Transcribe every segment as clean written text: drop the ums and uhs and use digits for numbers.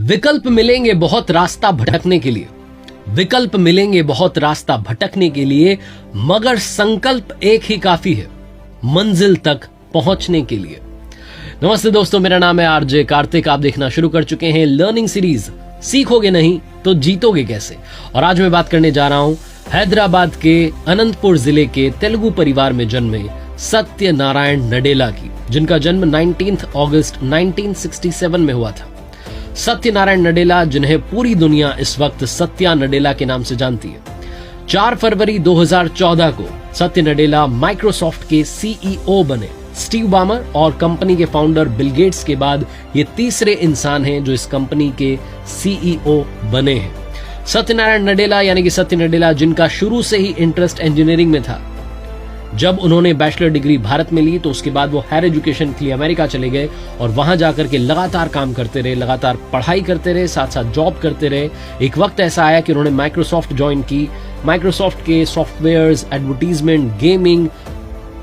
विकल्प मिलेंगे बहुत रास्ता भटकने के लिए, विकल्प मिलेंगे बहुत रास्ता भटकने के लिए, मगर संकल्प एक ही काफी है मंजिल तक पहुंचने के लिए। नमस्ते दोस्तों, मेरा नाम है आरजे कार्तिक। आप देखना शुरू कर चुके हैं लर्निंग सीरीज सीखोगे नहीं तो जीतोगे कैसे। और आज मैं बात करने जा रहा हूं हैदराबाद के अनंतपुर जिले के तेलुगु परिवार में जन्मे सत्यनारायण नडेला की, जिनका जन्म 19 अगस्त 1967 में हुआ था। सत्यनारायण नडेला, जिन्हें पूरी दुनिया इस वक्त सत्या नडेला के नाम से जानती है। 4 फरवरी 2014 को सत्य नडेला माइक्रोसॉफ्ट के सीईओ बने। स्टीव बामर और कंपनी के फाउंडर बिल गेट्स के बाद ये तीसरे इंसान हैं जो इस कंपनी के सीईओ बने हैं। सत्यनारायण नडेला यानी कि सत्य नडेला, जिनका शुरू से ही इंटरेस्ट इंजीनियरिंग में था। जब उन्होंने बैचलर डिग्री भारत में ली तो उसके बाद वो हायर एजुकेशन के लिए अमेरिका चले गए और वहां जाकर के लगातार काम करते रहे, लगातार पढ़ाई करते रहे, साथ साथ जॉब करते रहे। एक वक्त ऐसा आया कि उन्होंने माइक्रोसॉफ्ट ज्वाइन की। माइक्रोसॉफ्ट के सॉफ्टवेयर्स, एडवर्टीजमेंट, गेमिंग,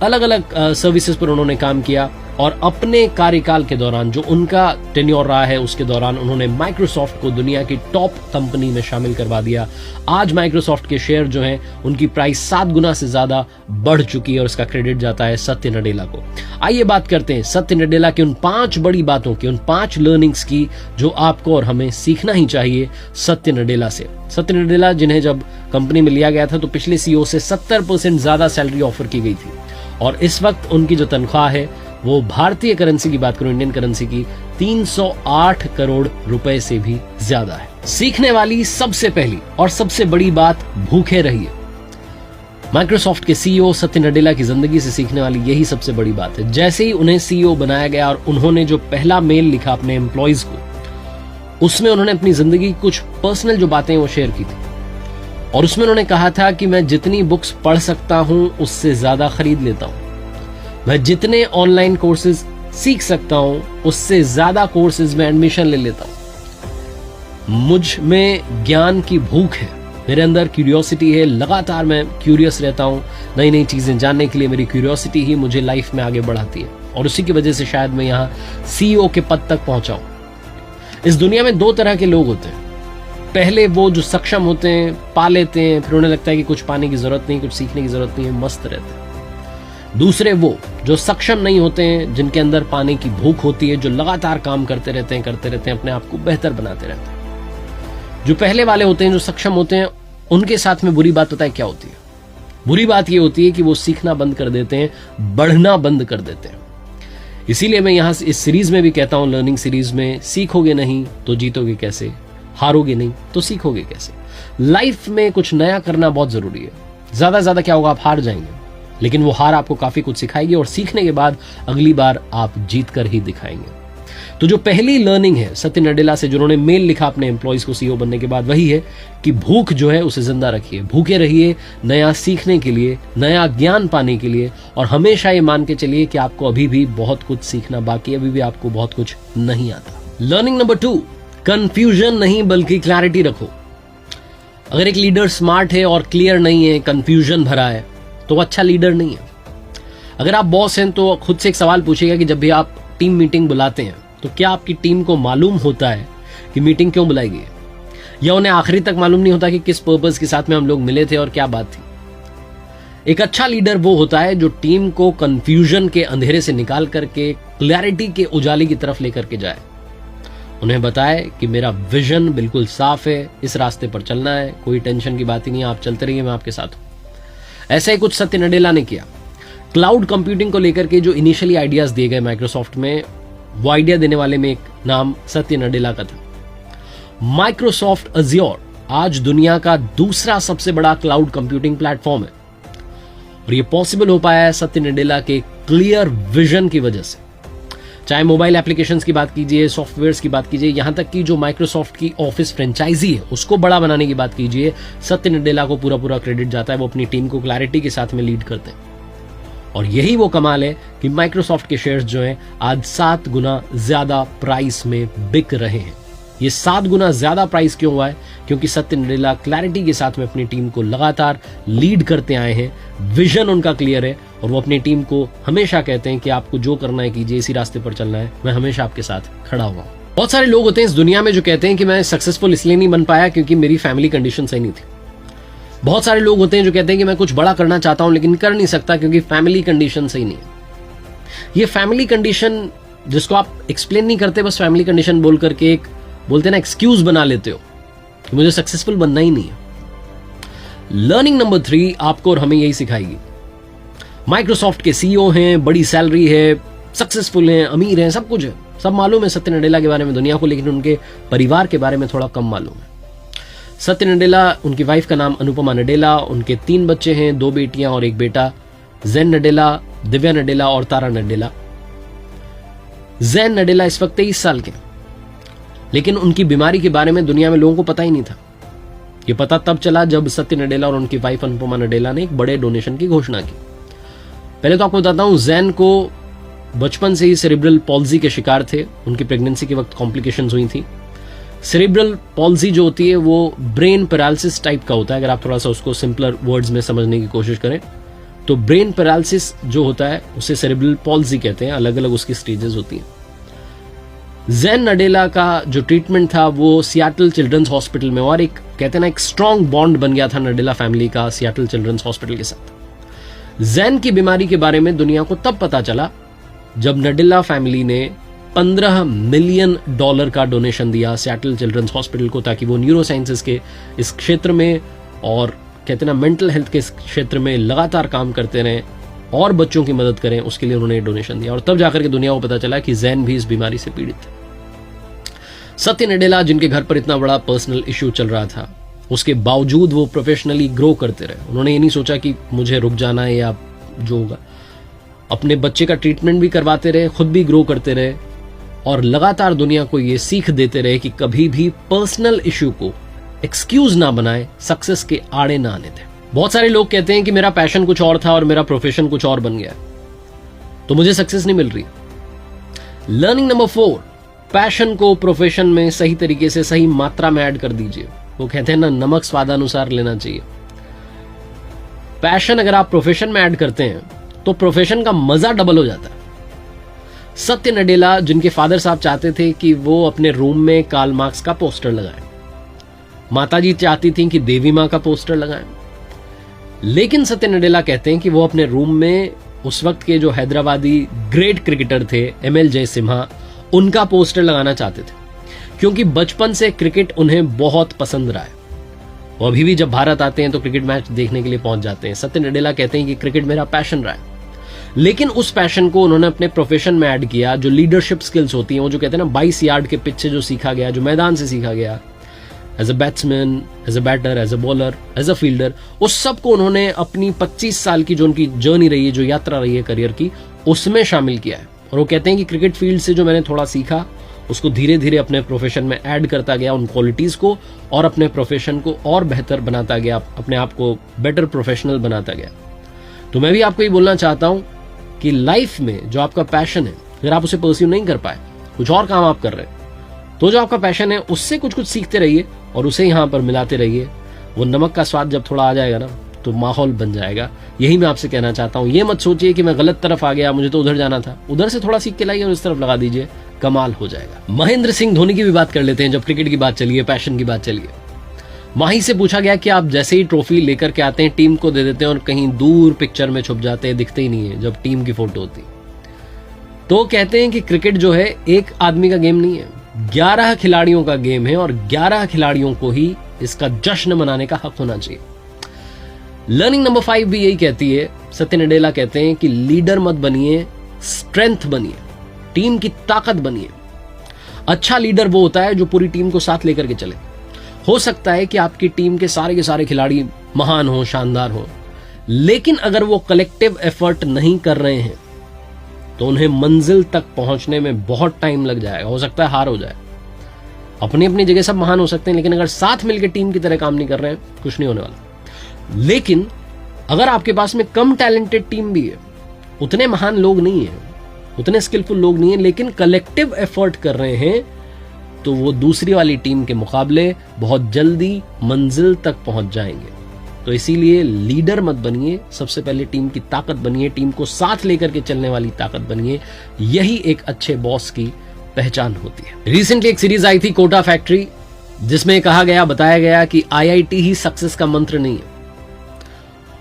अलग अलग सर्विसेज पर उन्होंने काम किया और अपने कार्यकाल के दौरान, जो उनका टेन्योर रहा है, उसके दौरान उन्होंने माइक्रोसॉफ्ट को दुनिया की टॉप कंपनी में शामिल करवा दिया। आज माइक्रोसॉफ्ट के शेयर जो हैं, उनकी प्राइस 7 गुना से ज्यादा बढ़ चुकी है और इसका क्रेडिट जाता है सत्य नडेला को। आइए बात करते हैं सत्य नडेला की उन 5 बड़ी बातों की, उन 5 लर्निंग्स की जो आपको और हमें सीखना ही चाहिए सत्य नडेला से। सत्य नडेला, जिन्हें जब कंपनी में लिया गया था तो पिछले सीईओ से 70% ज्यादा सैलरी ऑफर की गई थी और इस वक्त उनकी जो तनख्वाह है वो भारतीय करेंसी की बात करूं, इंडियन करेंसी की, 308 करोड़ रुपए से भी ज्यादा है। सीखने वाली सबसे पहली और सबसे बड़ी बात, भूखे रहिए। माइक्रोसॉफ्ट के सीईओ सत्य नडेला की जिंदगी से सीखने वाली यही सबसे बड़ी बात है। जैसे ही उन्हें सीईओ बनाया गया और उन्होंने जो पहला मेल लिखा अपने एम्प्लॉइज को, उसमें उन्होंने अपनी जिंदगी की कुछ पर्सनल जो बातें वो शेयर की थी और उसमें उन्होंने कहा था कि मैं जितनी बुक्स पढ़ सकता हूं उससे ज्यादा खरीद लेता हूं, मैं जितने ऑनलाइन कोर्सेज सीख सकता हूं उससे ज्यादा कोर्सेज में एडमिशन ले लेता हूं। मुझ में ज्ञान की भूख है, मेरे अंदर क्यूरियोसिटी है, लगातार मैं क्यूरियस रहता हूं। नई नई चीजें जानने के लिए मेरी क्यूरियोसिटी ही मुझे लाइफ में आगे बढ़ाती है और उसी की वजह से शायद मैं यहाँ सीईओ के पद तक पहुंचा हूं। इस दुनिया में 2 तरह के लोग होते हैं। पहले वो जो सक्षम होते हैं, पा लेते हैं, फिर उन्हें लगता है कि कुछ पाने की जरूरत नहीं, कुछ सीखने की जरूरत नहीं है, मस्त रहते हैं। दूसरे वो जो सक्षम नहीं होते हैं, जिनके अंदर पाने की भूख होती है, जो लगातार काम करते रहते हैं, अपने आप को बेहतर बनाते रहते हैं। जो पहले वाले होते हैं, जो सक्षम होते हैं, उनके साथ में बुरी बात पता है क्या होती है? बुरी बात ये होती है कि वो सीखना बंद कर देते हैं, बढ़ना बंद कर देते हैं। इसीलिए मैं यहां इस सीरीज में भी कहता हूं, लर्निंग सीरीज में, सीखोगे नहीं तो जीतोगे कैसे, हारोगे नहीं तो सीखोगे कैसे। लाइफ में कुछ नया करना बहुत जरूरी है। ज्यादा क्या होगा, आप हार जाएंगे, लेकिन वो हार आपको काफी कुछ सिखाएगी और सीखने के बाद अगली बार आप जीत कर ही दिखाएंगे। तो जो पहली लर्निंग है सत्य नडेला से, जो उन्होंने मेल लिखा अपने एम्प्लॉइज को सीईओ बनने के बाद, वही है कि भूख जो है उसे जिंदा रखिए, भूखे रहिए नया सीखने के लिए, नया ज्ञान पाने के लिए, और हमेशा ये मान के चलिए कि आपको अभी भी बहुत कुछ सीखना बाकी है, अभी भी आपको बहुत कुछ नहीं आता। लर्निंग नंबर 2, कंफ्यूजन नहीं बल्कि क्लैरिटी रखो। अगर एक लीडर स्मार्ट है और क्लियर नहीं है, कंफ्यूजन भरा है, तो अच्छा लीडर नहीं है। अगर आप बॉस हैं तो खुद से एक सवाल पूछिएगा कि जब भी आप टीम मीटिंग बुलाते हैं तो क्या आपकी टीम को मालूम होता है कि मीटिंग क्यों बुलाई गई है, या उन्हें आखिरी तक मालूम नहीं होता कि किस पर्पस के साथ में हम लोग मिले थे और क्या बात थी। एक अच्छा लीडर वो होता है जो टीम को कंफ्यूजन के अंधेरे से निकाल करके क्लैरिटी के उजाले की तरफ लेकर के जाए, उन्हें बताए कि मेरा विजन बिल्कुल साफ है, इस रास्ते पर चलना है, कोई टेंशन की बात ही नहीं है, आप चलते रहिए, मैं आपके साथ हूं। ऐसा ही कुछ सत्य नडेला ने किया। क्लाउड कंप्यूटिंग को लेकर के जो इनिशियली आइडियाज दिए गए माइक्रोसॉफ्ट में, वो आइडिया देने वाले में एक नाम सत्य नडेला का था। माइक्रोसॉफ्ट अज्योर आज दुनिया का दूसरा सबसे बड़ा क्लाउड कंप्यूटिंग प्लेटफॉर्म है और ये पॉसिबल हो पाया है सत्य नडेला के क्लियर विजन की वजह से। चाहे मोबाइल एप्लीकेशंस की बात कीजिए, सॉफ्टवेयर्स की बात कीजिए, यहां तक कि जो माइक्रोसॉफ्ट की ऑफिस फ्रेंचाइजी है उसको बड़ा बनाने की बात कीजिए, सत्य नडेला को पूरा क्रेडिट जाता है। वो अपनी टीम को क्लैरिटी के साथ में लीड करते हैं और यही वो कमाल है कि माइक्रोसॉफ्ट के शेयर्स जो हैं आज 7 गुना ज्यादा प्राइस में बिक रहे हैं। ये 7 गुना ज्यादा प्राइस क्यों हुआ है? क्योंकि सत्य नडेला क्लैरिटी के साथ में अपनी टीम को लगातार लीड करते आए हैं, विजन उनका क्लियर है और वो अपनी टीम को हमेशा कहते हैं कि आपको जो करना है कीजिए, इसी रास्ते पर चलना है, मैं हमेशा आपके साथ खड़ा हुआ हूं। बहुत सारे लोग होते हैं इस दुनिया में जो कहते हैं कि मैं सक्सेसफुल इसलिए नहीं बन पाया क्योंकि मेरी फैमिली कंडीशन सही नहीं थी। बहुत सारे लोग होते हैं जो कहते हैं कि मैं कुछ बड़ा करना चाहता हूं लेकिन कर नहीं सकता क्योंकि फैमिली कंडीशन सही नहीं है। ये फैमिली कंडीशन जिसको आप एक्सप्लेन नहीं करते, बस फैमिली कंडीशन बोल करके एक बोलते ना एक्सक्यूज बना लेते हो कि मुझे सक्सेसफुल बनना ही नहीं है। लर्निंग नंबर 3 आपको और हमें यही सिखाएगी। माइक्रोसॉफ्ट के सीईओ हैं, बड़ी सैलरी है, सक्सेसफुल हैं, अमीर हैं, सब कुछ है, सब मालूम है सत्य नडेला के बारे में दुनिया को, लेकिन उनके परिवार के बारे में थोड़ा कम मालूम है। सत्य नडेला, उनकी वाइफ का नाम अनुपमा नडेला, उनके 3 बच्चे हैं, 2 बेटियां और 1 बेटा। जैन नडेला, दिव्या नडेला और तारा नडेला। जैन नडेला इस वक्त 23 साल के, लेकिन उनकी बीमारी के बारे में दुनिया में लोगों को पता ही नहीं था। ये पता तब चला जब सत्य नडेला और उनकी वाइफ अनुपमा नडेला ने एक बड़े डोनेशन की घोषणा की। पहले तो आपको बताता हूं, जैन को बचपन से ही सेरेब्रल पॉल्जी के शिकार थे। उनकी प्रेगनेंसी के वक्त कॉम्प्लिकेशंस हुई थी। सेरेब्रल पॉल्जी जो होती है वो ब्रेन पैरालिसिस टाइप का होता है। अगर आप थोड़ा सा उसको सिंपलर वर्ड्स में समझने की कोशिश करें तो ब्रेन पैरालिसिस जो होता है उसे सेरेब्रल पॉल्जी कहते हैं। अलग अलग उसकी स्टेजेस होती हैं। जैन नडेला का जो ट्रीटमेंट था वो सियाटल चिल्ड्रंस हॉस्पिटल में, और एक कहते हैं ना एक स्ट्रॉन्ग बॉन्ड बन गया था नडेला फैमिली का सियाटल चिल्ड्रंस हॉस्पिटल के साथ। जैन की बीमारी के बारे में दुनिया को तब पता चला जब नडेला फैमिली ने $15 मिलियन का डोनेशन दिया सियाटल चिल्ड्रंस हॉस्पिटल को, ताकि वो न्यूरो साइंसेस के इस क्षेत्र में और कहते हैं ना मेंटल हेल्थ के क्षेत्र में लगातार काम करते रहें और बच्चों की मदद करें। उसके लिए उन्होंने डोनेशन दिया और तब जाकर के दुनिया को पता चला कि जैन भी इस बीमारी से पीड़ित है। सत्य नडेला, जिनके घर पर इतना बड़ा पर्सनल इश्यू चल रहा था, उसके बावजूद वो प्रोफेशनली ग्रो करते रहे। उन्होंने ये नहीं सोचा कि मुझे रुक जाना है या जो होगा। अपने बच्चे का ट्रीटमेंट भी करवाते रहे, खुद भी ग्रो करते रहे और लगातार दुनिया को ये सीख देते रहे कि कभी भी पर्सनल इश्यू को एक्सक्यूज ना बनाए, सक्सेस के आड़े ना आने दें। बहुत सारे लोग कहते हैं कि मेरा पैशन कुछ और था और मेरा प्रोफेशन कुछ और बन गया, तो मुझे सक्सेस नहीं मिल रही। लर्निंग नंबर 4, पैशन को प्रोफेशन में सही तरीके से सही मात्रा में ऐड कर दीजिए। वो कहते हैं ना नमक स्वादानुसार लेना चाहिए। पैशन अगर आप प्रोफेशन में ऐड करते हैं तो प्रोफेशन का मजा डबल हो जाता है। सत्य नडेला, जिनके फादर साहब चाहते थे कि वो अपने रूम में कार्ल मार्क्स का पोस्टर लगाएं, माताजी चाहती थी कि देवी मां का पोस्टर लगाएं, लेकिन सत्य नडेला कहते हैं कि वो अपने रूम में उस वक्त के जो हैदराबादी ग्रेट क्रिकेटर थे ML जयसिम्हा, उनका पोस्टर लगाना चाहते थे क्योंकि बचपन से क्रिकेट उन्हें बहुत पसंद रहा है। वो अभी भी जब भारत आते हैं तो क्रिकेट मैच देखने के लिए पहुंच जाते हैं। सत्य नडेला कहते हैं कि क्रिकेट मेरा पैशन रहा है, लेकिन उस पैशन को उन्होंने अपने प्रोफेशन में ऐड किया। जो लीडरशिप स्किल्स होती हैं, वो जो कहते हैं ना 22 यार्ड के पिच से जो सीखा गया, जो मैदान से सीखा गया, as a batsman, as a batter, as a bowler, as a fielder, उस सब को उन्होंने अपनी 25 साल की जो उनकी जर्नी रही है, जो यात्रा रही है करियर की, उसमें शामिल किया है। और वो कहते हैं कि क्रिकेट फील्ड से जो मैंने थोड़ा सीखा उसको धीरे धीरे अपने प्रोफेशन में ऐड करता गया, उन क्वालिटीज को, और अपने प्रोफेशन को और बेहतर बनाता गया, अपने आप को बेटर प्रोफेशनल बनाता गया। तो मैं भी आपको ये बोलना चाहता हूं कि लाइफ में जो आपका पैशन है, अगर आप उसे परस्यू नहीं कर पाए, कुछ और काम आप कर रहे हैं, तो जो आपका पैशन है उससे कुछ कुछ सीखते रहिए और उसे यहां पर मिलाते रहिए। वो नमक का स्वाद जब थोड़ा आ जाएगा ना तो माहौल बन जाएगा। यही मैं आपसे कहना चाहता हूं। ये मत सोचिए कि मैं गलत तरफ आ गया, मुझे तो उधर जाना था, उधर से थोड़ा सीख के लाइए और इस तरफ लगा दीजिए, कमाल हो जाएगा। महेंद्र सिंह धोनी की भी बात कर लेते हैं जब क्रिकेट की बात चली है, पैशन की बात चली है। माही से पूछा गया कि आप जैसे ही ट्रॉफी लेकर के आते हैं टीम को दे देते हैं और कहीं दूर पिक्चर में छुप जाते हैं, दिखते ही नहीं है जब टीम की फोटो होती। तो कहते हैं कि क्रिकेट जो है एक आदमी का गेम नहीं है, 11 खिलाड़ियों का गेम है और 11 खिलाड़ियों को ही इसका जश्न मनाने का हक होना चाहिए। लर्निंग नंबर 5 भी यही कहती है। सत्य नडेला कहते हैं कि लीडर मत बनिए, स्ट्रेंथ बनिए, टीम की ताकत बनिए। अच्छा लीडर वो होता है जो पूरी टीम को साथ लेकर के चले। हो सकता है कि आपकी टीम के सारे खिलाड़ी महान हो, शानदार हो, लेकिन अगर वो कलेक्टिव एफर्ट नहीं कर रहे हैं तो उन्हें मंजिल तक पहुंचने में बहुत टाइम लग जाएगा। हो सकता है हार हो जाए। अपनी अपनी जगह सब महान हो सकते हैं, लेकिन अगर साथ मिलकर टीम की तरह काम नहीं कर रहे हैं, कुछ नहीं होने वाला। लेकिन अगर आपके पास में कम टैलेंटेड टीम भी है, उतने महान लोग नहीं है, उतने स्किलफुल लोग नहीं है, लेकिन कलेक्टिव एफर्ट कर रहे हैं, तो वो दूसरी वाली टीम के मुकाबले बहुत जल्दी मंजिल तक पहुंच जाएंगे। तो इसीलिए लीडर मत बनिए, सबसे पहले टीम की ताकत बनिए, टीम को साथ लेकर के चलने वाली ताकत बनिए। यही एक अच्छे बॉस की पहचान होती है। रिसेंटली एक सीरीज आई थी कोटा फैक्ट्री, जिसमें बताया गया कि आईआईटी ही सक्सेस का मंत्र नहीं है।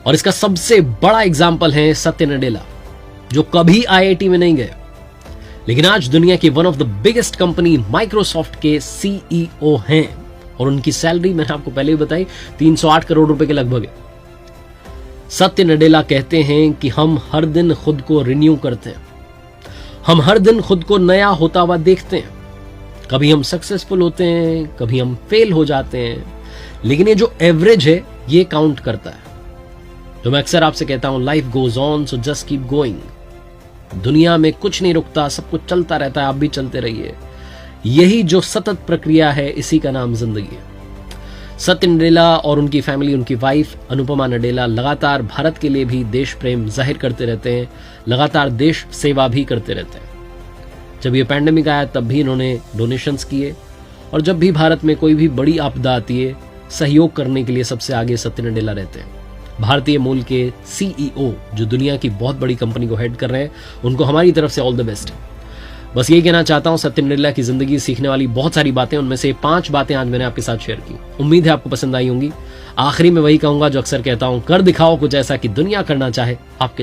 और इसका सबसे बड़ा एग्जाम्पल है सत्य नडेला, जो कभी आईआईटी में नहीं गए, लेकिन आज दुनिया की one of the biggest company Microsoft के सीईओ हैं। और उनकी सैलरी मैंने आपको पहले ही बताई 308 करोड़ रुपए के लगभग है। सत्य नडेला कहते हैं कि हम हर दिन खुद को रिन्यू करते हैं, हम हर दिन खुद को नया होता हुआ देखते हैं। कभी हम सक्सेसफुल होते हैं, कभी हम फेल हो जाते हैं, लेकिन ये जो एवरेज है ये काउंट करता है। तो मैं अक्सर आपसे कहता हूं, life goes on so just keep going. दुनिया में कुछ नहीं रुकता, सब कुछ चलता रहता है, आप भी चलते रहिए। यही जो सतत प्रक्रिया है, इसी का नाम जिंदगी है। सत्य नडेला और उनकी फैमिली, उनकी वाइफ अनुपमा नडेला लगातार भारत के लिए भी देश प्रेम जाहिर करते रहते हैं, लगातार देश सेवा भी करते रहते हैं। जब ये पैंडेमिक आया तब भी इन्होंने डोनेशंस किए, और जब भी भारत में कोई भी बड़ी आपदा आती है, सहयोग करने के लिए सबसे आगे सत्य नडेला रहते हैं। भारतीय मूल के सीईओ जो दुनिया की बहुत बड़ी कंपनी को हेड कर रहे हैं, उनको हमारी तरफ से ऑल द बेस्ट। बस यही कहना चाहता हूं, सत्य नडेला की जिंदगी सीखने वाली बहुत सारी बातें, उनमें से 5 बातें आज मैंने आपके साथ शेयर की। उम्मीद है आपको पसंद आई होंगी। आखिरी में वही कहूंगा जो अक्सर कहता हूं, कर दिखाओ कुछ ऐसा कि दुनिया करना चाहे आपके